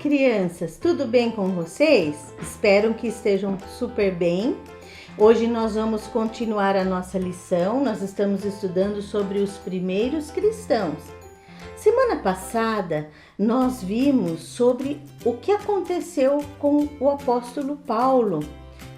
Crianças, tudo bem com vocês? Espero que estejam super bem. Hoje nós vamos continuar a nossa lição. Nós estamos estudando sobre os primeiros cristãos. Semana passada nós vimos sobre o que aconteceu com o apóstolo Paulo,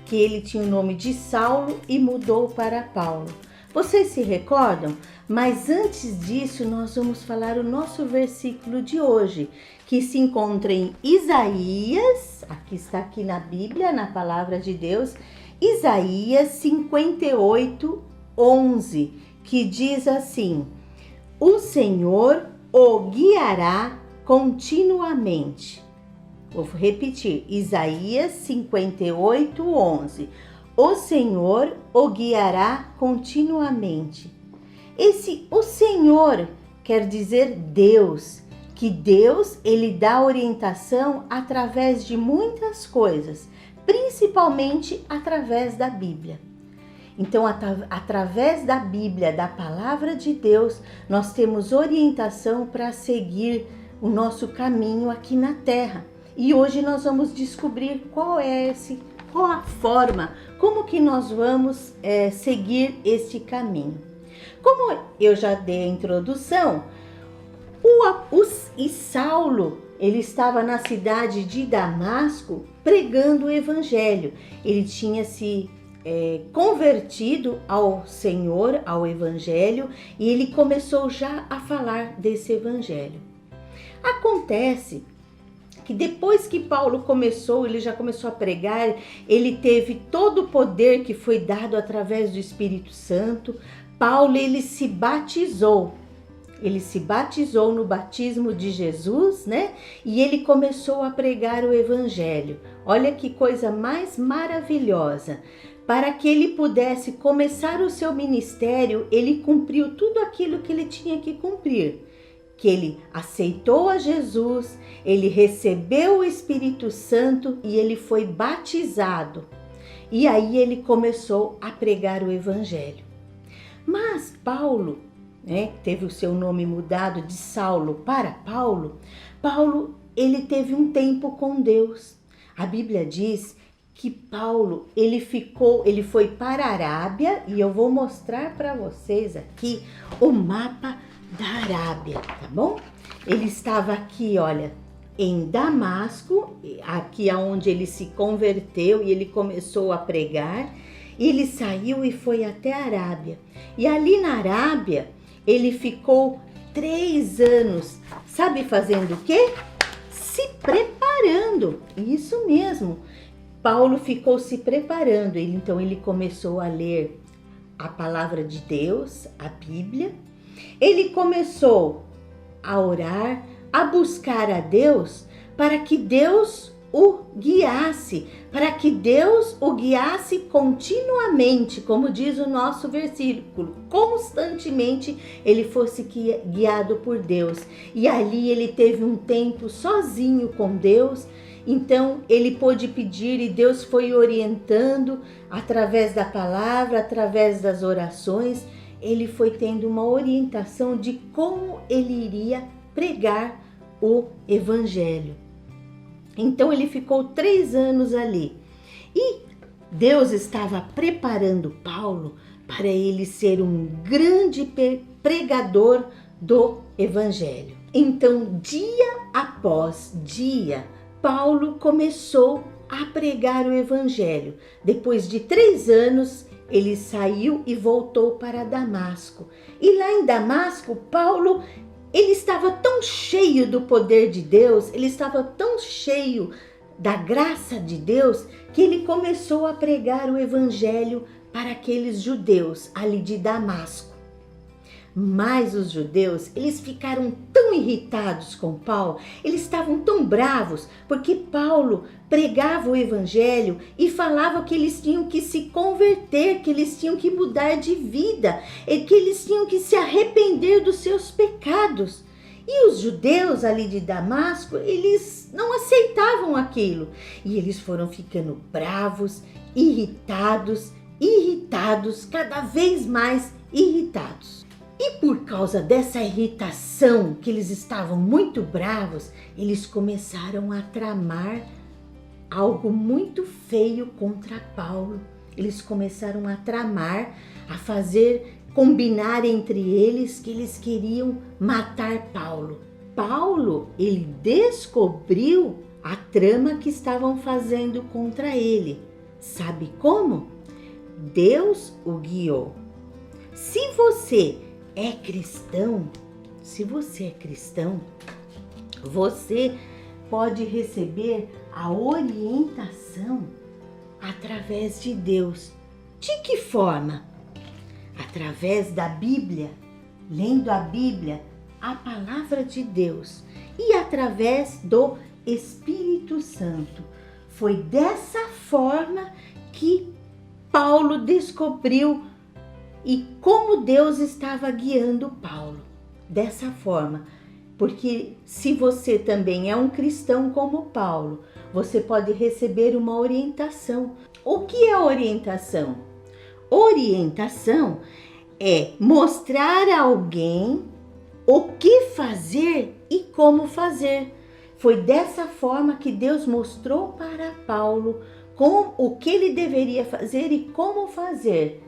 que ele tinha o nome de Saulo e mudou para Paulo. Vocês se recordam? Mas antes disso, nós vamos falar o nosso versículo de hoje, que se encontra em Isaías, aqui na Bíblia, na Palavra de Deus, Isaías 58, 11, que diz assim: o Senhor o guiará continuamente. Vou repetir, Isaías 58, 11. O Senhor o guiará continuamente. O Senhor quer dizer Deus, que Deus ele dá orientação através de muitas coisas, principalmente através da Bíblia. Então, através da Bíblia, da Palavra de Deus, nós temos orientação para seguir o nosso caminho aqui na Terra. E hoje nós vamos descobrir qual a forma, como que nós vamos seguir este caminho. Como eu já dei a introdução, Saulo, ele estava na cidade de Damasco pregando o Evangelho. Ele tinha se convertido ao Senhor, ao Evangelho, e ele começou já a falar desse Evangelho. Acontece que depois que Paulo ele já começou a pregar, ele teve todo o poder que foi dado através do Espírito Santo. Paulo, ele se batizou no batismo de Jesus, né? E ele começou a pregar o Evangelho. Olha que coisa mais maravilhosa. Para que ele pudesse começar o seu ministério, ele cumpriu tudo aquilo que ele tinha que cumprir. Que ele aceitou a Jesus, ele recebeu o Espírito Santo e ele foi batizado. E aí ele começou a pregar o Evangelho. Mas Paulo, teve o seu nome mudado de Saulo para Paulo, ele teve um tempo com Deus. A Bíblia diz que Paulo, ele foi para a Arábia, e eu vou mostrar para vocês aqui o mapa da Arábia, tá bom? Ele estava aqui, olha, em Damasco, aqui aonde ele se converteu e ele começou a pregar. Ele saiu e foi até a Arábia. E ali na Arábia, ele ficou 3 anos, sabe fazendo o quê? Se preparando, isso mesmo. Paulo ficou se preparando, então ele começou a ler a palavra de Deus, a Bíblia. Ele começou a orar, a buscar a Deus para que Deus o guiasse, continuamente, como diz o nosso versículo, constantemente ele fosse guiado por Deus. E ali ele teve um tempo sozinho com Deus, então ele pôde pedir e Deus foi orientando através da palavra, através das orações. Ele foi tendo uma orientação de como ele iria pregar o Evangelho. Então ele ficou 3 anos ali e Deus estava preparando Paulo para ele ser um grande pregador do Evangelho. Então, dia após dia, Paulo começou a pregar o Evangelho. Depois de 3 anos, ele saiu e voltou para Damasco. E lá em Damasco, Paulo, ele estava tão cheio do poder de Deus, ele estava tão cheio da graça de Deus, que ele começou a pregar o Evangelho para aqueles judeus ali de Damasco. Mas os judeus, eles ficaram tão irritados com Paulo, eles estavam tão bravos, porque Paulo pregava o evangelho e falava que eles tinham que se converter, que eles tinham que mudar de vida, e que eles tinham que se arrepender dos seus pecados. E os judeus ali de Damasco, eles não aceitavam aquilo. E eles foram ficando bravos, irritados, cada vez mais irritados. E por causa dessa irritação, que eles estavam muito bravos, eles começaram a tramar algo muito feio contra Paulo. Eles começaram a tramar, a combinar entre eles que eles queriam matar Paulo. Paulo, ele descobriu a trama que estavam fazendo contra ele. Sabe como? Deus o guiou. Se você é cristão, você pode receber a orientação através de Deus. De que forma? Através da Bíblia, lendo a Bíblia, a palavra de Deus, e através do Espírito Santo. Foi dessa forma que Paulo descobriu e como Deus estava guiando Paulo. Dessa forma, porque se você também é um cristão como Paulo, você pode receber uma orientação. O que é orientação? Orientação é mostrar a alguém o que fazer e como fazer. Foi dessa forma que Deus mostrou para Paulo o que ele deveria fazer e como fazer.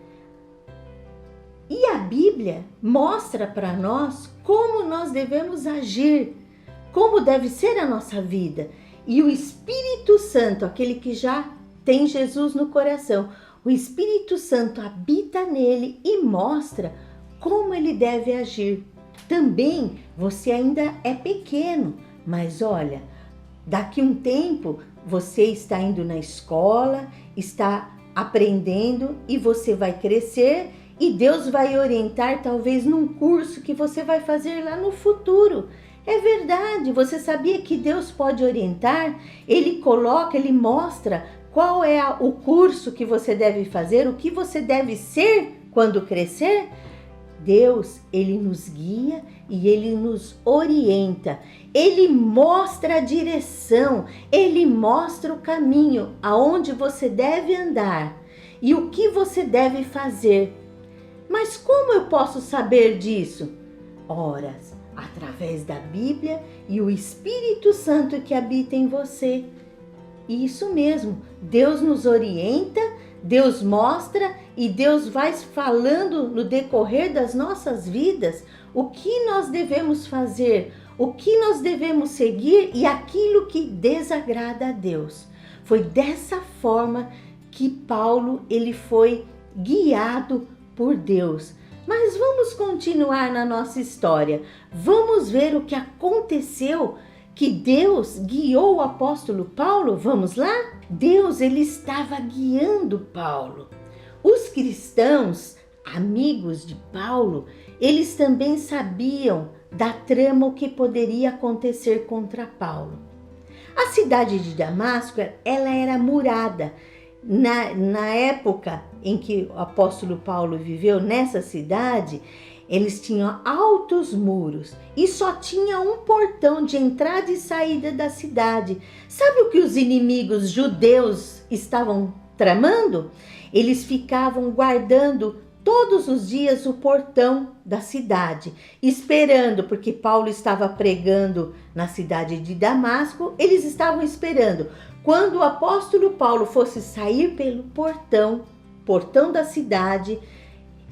E a Bíblia mostra para nós como nós devemos agir, como deve ser a nossa vida. E o Espírito Santo, aquele que já tem Jesus no coração, o Espírito Santo habita nele e mostra como ele deve agir. Também você ainda é pequeno, mas olha, daqui um tempo você está indo na escola, está aprendendo e você vai crescer e Deus vai orientar talvez num curso que você vai fazer lá no futuro. É verdade, você sabia que Deus pode orientar? Ele mostra qual é o curso que você deve fazer, o que você deve ser quando crescer? Deus, ele nos guia e ele nos orienta. Ele mostra a direção, ele mostra o caminho aonde você deve andar e o que você deve fazer. Mas como eu posso saber disso? Ora, através da Bíblia e o Espírito Santo que habita em você. Isso mesmo, Deus nos orienta, Deus mostra e Deus vai falando no decorrer das nossas vidas o que nós devemos fazer, o que nós devemos seguir e aquilo que desagrada a Deus. Foi dessa forma que Paulo ele foi guiado por Deus. Mas vamos continuar na nossa história. Vamos ver o que aconteceu, que Deus guiou o apóstolo Paulo. Vamos lá? Deus ele estava guiando Paulo. Os cristãos, amigos de Paulo, eles também sabiam da trama o que poderia acontecer contra Paulo. A cidade de Damasco, ela era murada. Na época em que o apóstolo Paulo viveu nessa cidade, eles tinham altos muros e só tinha um portão de entrada e saída da cidade. Sabe o que os inimigos judeus estavam tramando? Eles ficavam guardando todos os dias o portão da cidade, esperando, porque Paulo estava pregando na cidade de Damasco, eles estavam esperando. Quando o apóstolo Paulo fosse sair pelo portão da cidade,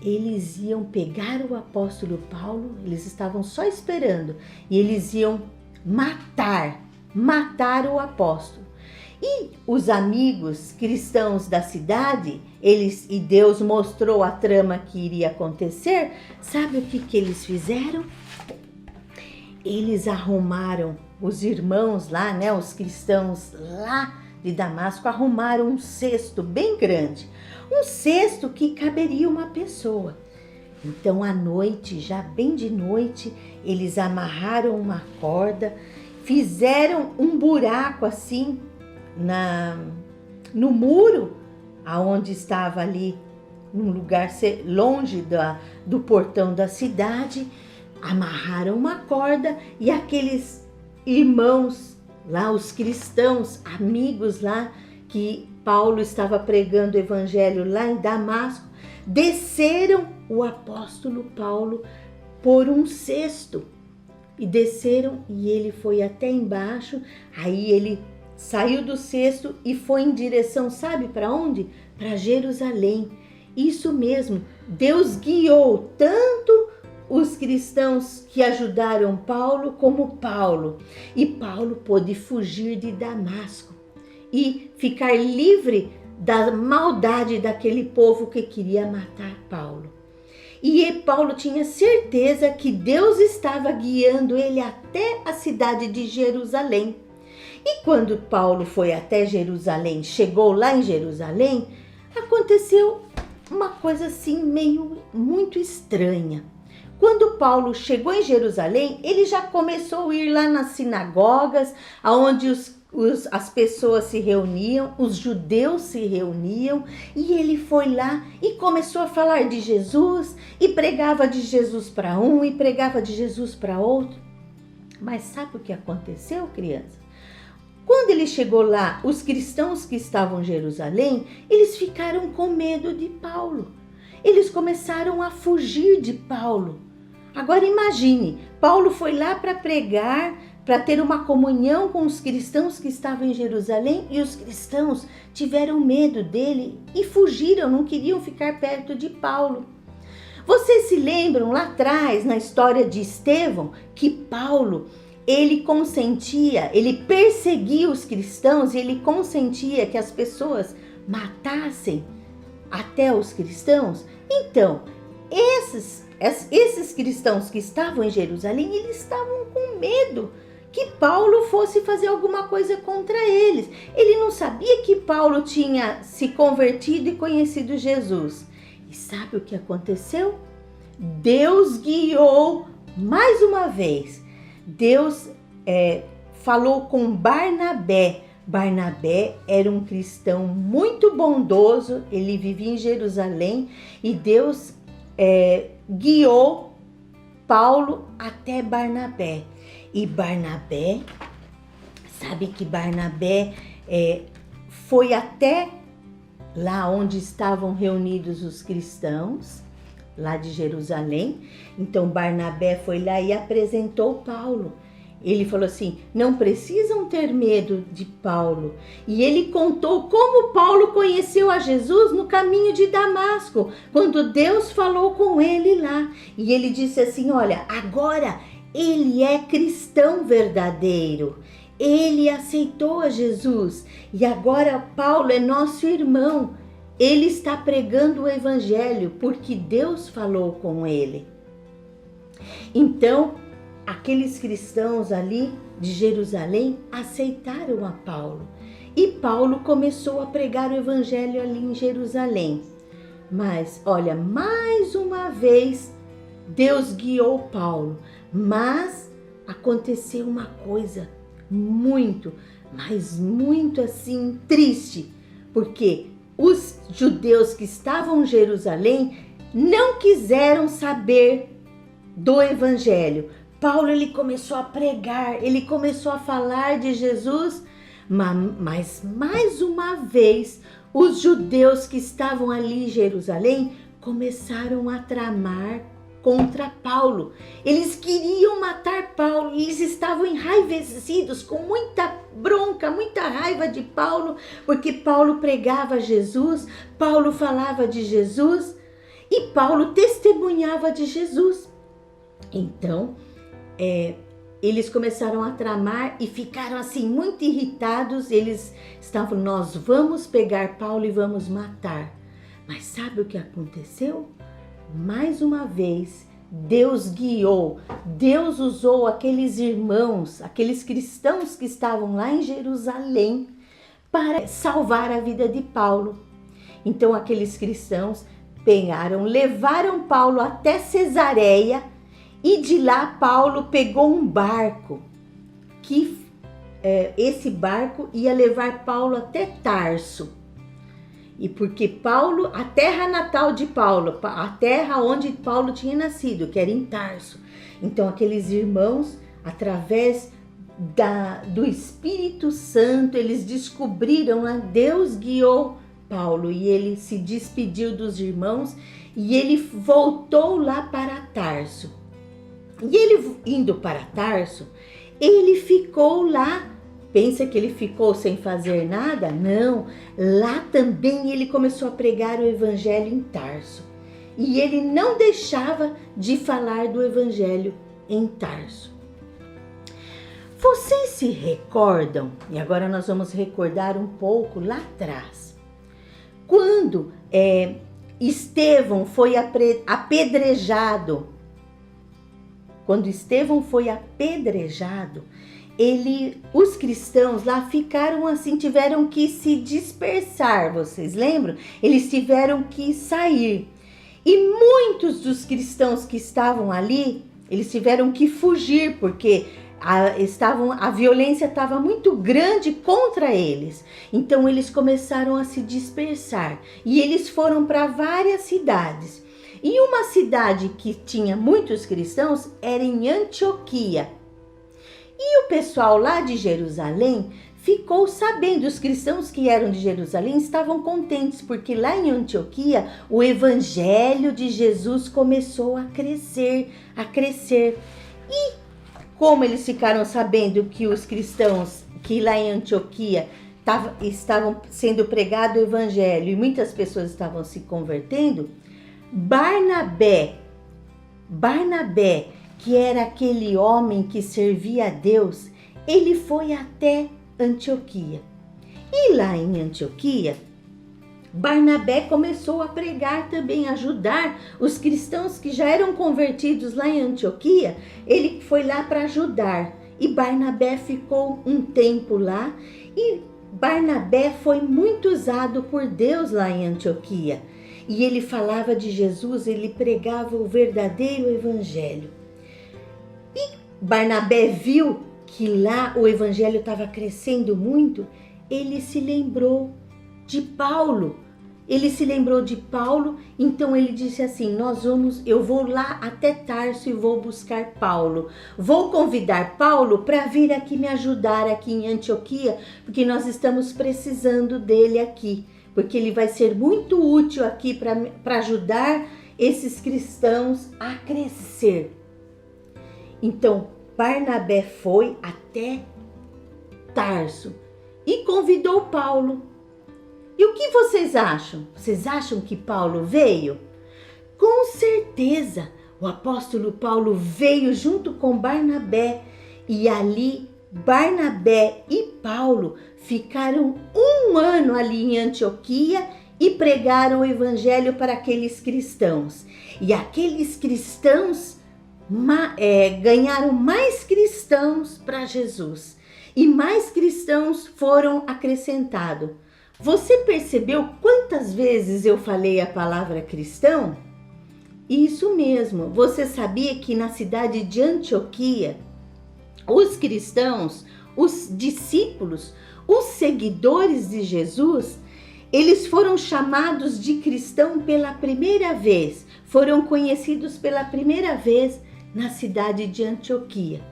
eles iam pegar o apóstolo Paulo, eles estavam só esperando, e eles iam matar o apóstolo. E os amigos cristãos da cidade, e Deus mostrou a trama que iria acontecer, sabe o que eles fizeram? Eles arrumaram, os irmãos lá, né, os cristãos lá de Damasco, arrumaram um cesto bem grande, um cesto que caberia uma pessoa. Então à noite, já bem de noite, eles amarraram uma corda, fizeram um buraco assim no muro, aonde estava ali, num lugar longe do portão da cidade, amarraram uma corda e aqueles irmãos lá, os cristãos, amigos lá, que Paulo estava pregando o evangelho lá em Damasco, desceram o apóstolo Paulo por um cesto e desceram e ele foi até embaixo. Aí ele saiu do cesto e foi em direção, sabe para onde? Para Jerusalém. Isso mesmo, Deus guiou tanto os cristãos que ajudaram Paulo como Paulo. E Paulo pôde fugir de Damasco e ficar livre da maldade daquele povo que queria matar Paulo. E Paulo tinha certeza que Deus estava guiando ele até a cidade de Jerusalém. E quando Paulo foi até Jerusalém, chegou lá em Jerusalém, aconteceu uma coisa assim muito estranha. Quando Paulo chegou em Jerusalém, ele já começou a ir lá nas sinagogas, onde as pessoas se reuniam, os judeus se reuniam, e ele foi lá e começou a falar de Jesus, e pregava de Jesus para um e pregava de Jesus para outro. Mas sabe o que aconteceu, criança? Quando ele chegou lá, os cristãos que estavam em Jerusalém, eles ficaram com medo de Paulo. Eles começaram a fugir de Paulo. Agora imagine, Paulo foi lá para pregar, para ter uma comunhão com os cristãos que estavam em Jerusalém, e os cristãos tiveram medo dele e fugiram, não queriam ficar perto de Paulo. Vocês se lembram lá atrás, na história de Estevão, que Paulo, ele perseguia os cristãos e ele consentia que as pessoas matassem até os cristãos? Então, esses cristãos que estavam em Jerusalém, eles estavam com medo que Paulo fosse fazer alguma coisa contra eles. Ele não sabia que Paulo tinha se convertido e conhecido Jesus. E sabe o que aconteceu? Deus guiou mais uma vez. Deus falou com Barnabé. Barnabé era um cristão muito bondoso, ele vivia em Jerusalém e Deus guiou Paulo até Barnabé. E Barnabé, sabe que Barnabé foi até lá onde estavam reunidos os cristãos, lá de Jerusalém. Então Barnabé foi lá e apresentou Paulo. Ele falou assim: não precisam ter medo de Paulo. E ele contou como Paulo conheceu a Jesus no caminho de Damasco, quando Deus falou com ele lá. E ele disse assim: olha, agora ele é cristão verdadeiro. Ele aceitou a Jesus. E agora Paulo é nosso irmão. Ele está pregando o evangelho porque Deus falou com ele. Então, aqueles cristãos ali de Jerusalém aceitaram a Paulo. E Paulo começou a pregar o evangelho ali em Jerusalém. Mas, olha, mais uma vez, Deus guiou Paulo. Mas aconteceu uma coisa muito assim triste. Porque os judeus que estavam em Jerusalém não quiseram saber do evangelho. Paulo, ele começou a pregar, ele começou a falar de Jesus, mas mais uma vez os judeus que estavam ali em Jerusalém começaram a tramar contra Paulo. Eles queriam matar Paulo, eles estavam enraivecidos, com muita bronca, muita raiva de Paulo, porque Paulo pregava Jesus, Paulo falava de Jesus e Paulo testemunhava de Jesus. Então, eles começaram a tramar e ficaram assim muito irritados. Eles estavam: nós vamos pegar Paulo e vamos matar. Mas sabe o que aconteceu? Mais uma vez, Deus guiou, Deus usou aqueles irmãos, aqueles cristãos que estavam lá em Jerusalém para salvar a vida de Paulo. Então aqueles cristãos pegaram, levaram Paulo até Cesareia e de lá Paulo pegou um barco que esse barco ia levar Paulo até Tarso. E porque Paulo, a terra natal de Paulo, a terra onde Paulo tinha nascido, que era em Tarso. Então aqueles irmãos, através do Espírito Santo, eles descobriram, Deus guiou Paulo e ele se despediu dos irmãos e ele voltou lá para Tarso. E ele indo para Tarso, ele ficou lá. Pensa que ele ficou sem fazer nada? Não, lá também ele começou a pregar o evangelho em Tarso. E ele não deixava de falar do evangelho em Tarso. Vocês se recordam, e agora nós vamos recordar um pouco lá atrás, quando Estevão foi apedrejado. Quando Estevão foi apedrejado, os cristãos lá ficaram assim, tiveram que se dispersar, vocês lembram? Eles tiveram que sair. E muitos dos cristãos que estavam ali, eles tiveram que fugir, porque a violência estava muito grande contra eles. Então eles começaram a se dispersar e eles foram para várias cidades. E uma cidade que tinha muitos cristãos era em Antioquia. E o pessoal lá de Jerusalém ficou sabendo, os cristãos que eram de Jerusalém estavam contentes, porque lá em Antioquia o evangelho de Jesus começou a crescer. E como eles ficaram sabendo que os cristãos que lá em Antioquia estavam sendo pregado o evangelho e muitas pessoas estavam se convertendo, Barnabé, que era aquele homem que servia a Deus, ele foi até Antioquia. E lá em Antioquia, Barnabé começou a pregar também, ajudar os cristãos que já eram convertidos lá em Antioquia. Ele foi lá para ajudar. E Barnabé ficou um tempo lá. E Barnabé foi muito usado por Deus lá em Antioquia. E ele falava de Jesus, ele pregava o verdadeiro evangelho. E Barnabé viu que lá o evangelho estava crescendo muito, ele se lembrou de Paulo. Então ele disse assim: eu vou lá até Tarso e vou buscar Paulo. Vou convidar Paulo para vir aqui me ajudar aqui em Antioquia, porque nós estamos precisando dele aqui, porque ele vai ser muito útil aqui para ajudar esses cristãos a crescer. Então, Barnabé foi até Tarso e convidou Paulo. E o que vocês acham? Vocês acham que Paulo veio? Com certeza, o apóstolo Paulo veio junto com Barnabé. E ali, Barnabé e Paulo ficaram 1 ano ali em Antioquia e pregaram o evangelho para aqueles cristãos. E aqueles cristãos ganharam mais cristãos para Jesus e mais cristãos foram acrescentados. Você percebeu quantas vezes eu falei a palavra cristão? Isso mesmo. Você sabia que na cidade de Antioquia, os cristãos, os discípulos, os seguidores de Jesus, eles foram chamados de cristão pela primeira vez, foram conhecidos pela primeira vez na cidade de Antioquia.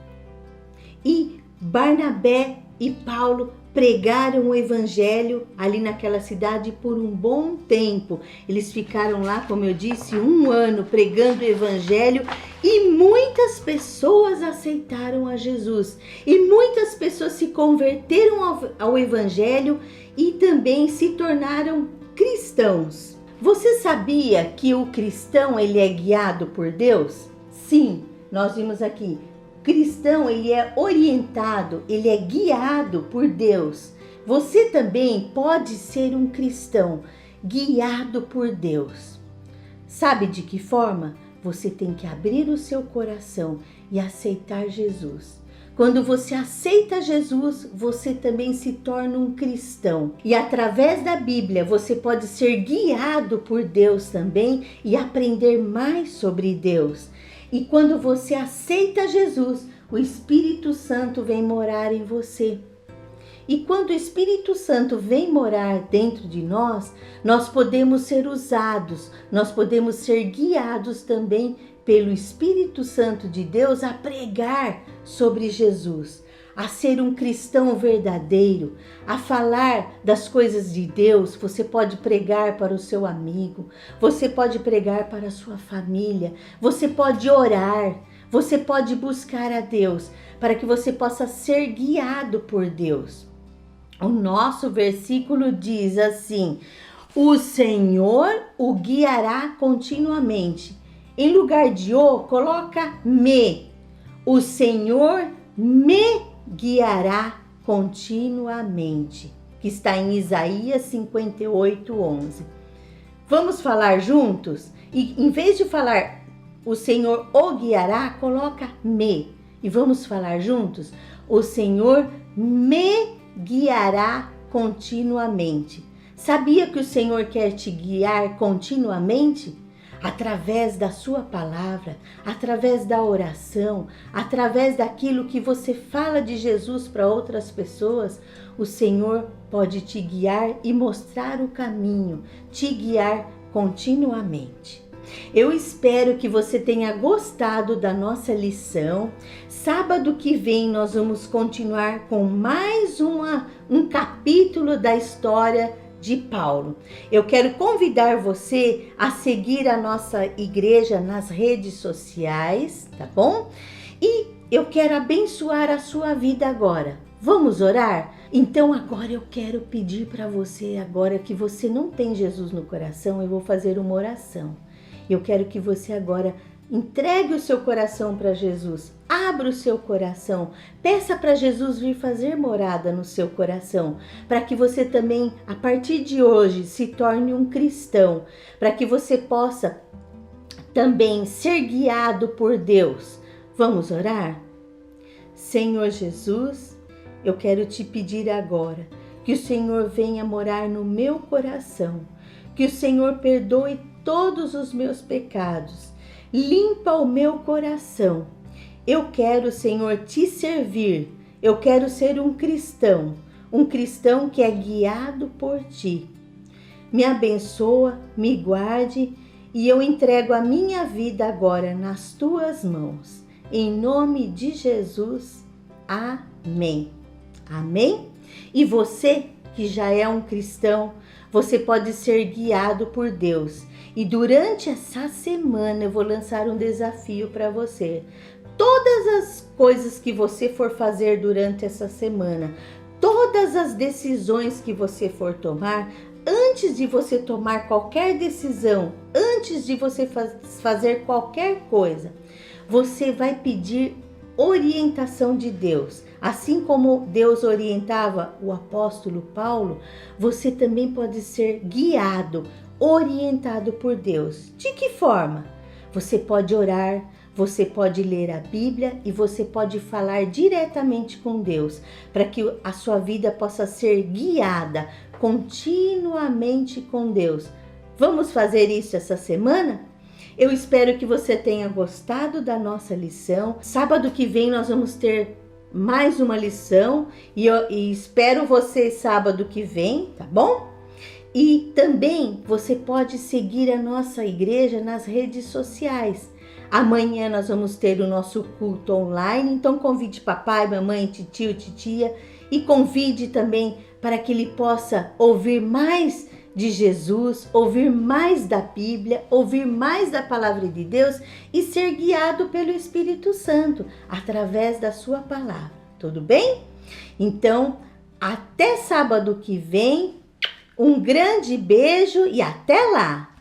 E Barnabé e Paulo pregaram o evangelho ali naquela cidade por um bom tempo. Eles ficaram lá, como eu disse, 1 ano pregando o evangelho e muitas pessoas aceitaram a Jesus. E muitas pessoas se converteram ao evangelho e também se tornaram cristãos. Você sabia que o cristão ele é guiado por Deus? Sim, nós vimos aqui. Cristão, ele é orientado, ele é guiado por Deus. Você também pode ser um cristão guiado por Deus. Sabe de que forma? Você tem que abrir o seu coração e aceitar Jesus. Quando você aceita Jesus, você também se torna um cristão. E através da Bíblia, você pode ser guiado por Deus também e aprender mais sobre Deus. E quando você aceita Jesus, o Espírito Santo vem morar em você. E quando o Espírito Santo vem morar dentro de nós, nós podemos ser usados, nós podemos ser guiados também pelo Espírito Santo de Deus a pregar sobre Jesus, a ser um cristão verdadeiro, a falar das coisas de Deus. Você pode pregar para o seu amigo, você pode pregar para a sua família, você pode orar, você pode buscar a Deus para que você possa ser guiado por Deus. O nosso versículo diz assim: o Senhor o guiará continuamente. Em lugar de o, coloca me. O Senhor me guiará continuamente, que está em Isaías 58:11. Vamos falar juntos? E em vez de falar o Senhor o guiará, coloca me. E vamos falar juntos? O Senhor me guiará continuamente. Sabia que o Senhor quer te guiar continuamente? Através da sua palavra, através da oração, através daquilo que você fala de Jesus para outras pessoas, o Senhor pode te guiar e mostrar o caminho, te guiar continuamente. Eu espero que você tenha gostado da nossa lição. Sábado que vem nós vamos continuar com mais um capítulo da história de Paulo. Eu quero convidar você a seguir a nossa igreja nas redes sociais, tá bom? E eu quero abençoar a sua vida agora. Vamos orar? Então agora eu quero pedir para você, agora que você não tem Jesus no coração, eu vou fazer uma oração. Eu quero que você agora entregue o seu coração para Jesus. Abra o seu coração. Peça para Jesus vir fazer morada no seu coração. Para que você também, a partir de hoje, se torne um cristão. Para que você possa também ser guiado por Deus. Vamos orar? Senhor Jesus, eu quero te pedir agora que o Senhor venha morar no meu coração. Que o Senhor perdoe todos os meus pecados. Limpa o meu coração. Eu quero, Senhor, te servir. Eu quero ser um cristão que é guiado por ti. Me abençoa, me guarde e eu entrego a minha vida agora nas tuas mãos. Em nome de Jesus, amém. Amém? E você que já é um cristão, você pode ser guiado por Deus. E durante essa semana eu vou lançar um desafio para você. Todas as coisas que você for fazer durante essa semana, todas as decisões que você for tomar, antes de você tomar qualquer decisão, antes de você fazer qualquer coisa, você vai pedir orientação de Deus. Assim como Deus orientava o apóstolo Paulo, você também pode ser guiado, orientado por Deus. De que forma? Você pode orar, você pode ler a Bíblia e você pode falar diretamente com Deus, para que a sua vida possa ser guiada continuamente com Deus. Vamos fazer isso essa semana? Eu espero que você tenha gostado da nossa lição. Sábado que vem nós vamos ter mais uma lição e espero você sábado que vem, tá bom? E também você pode seguir a nossa igreja nas redes sociais. Amanhã nós vamos ter o nosso culto online, então convide papai, mamãe, titio, titia e convide também para que ele possa ouvir mais de Jesus, ouvir mais da Bíblia, ouvir mais da palavra de Deus e ser guiado pelo Espírito Santo através da sua palavra. Tudo bem? Então, até sábado que vem, um grande beijo e até lá!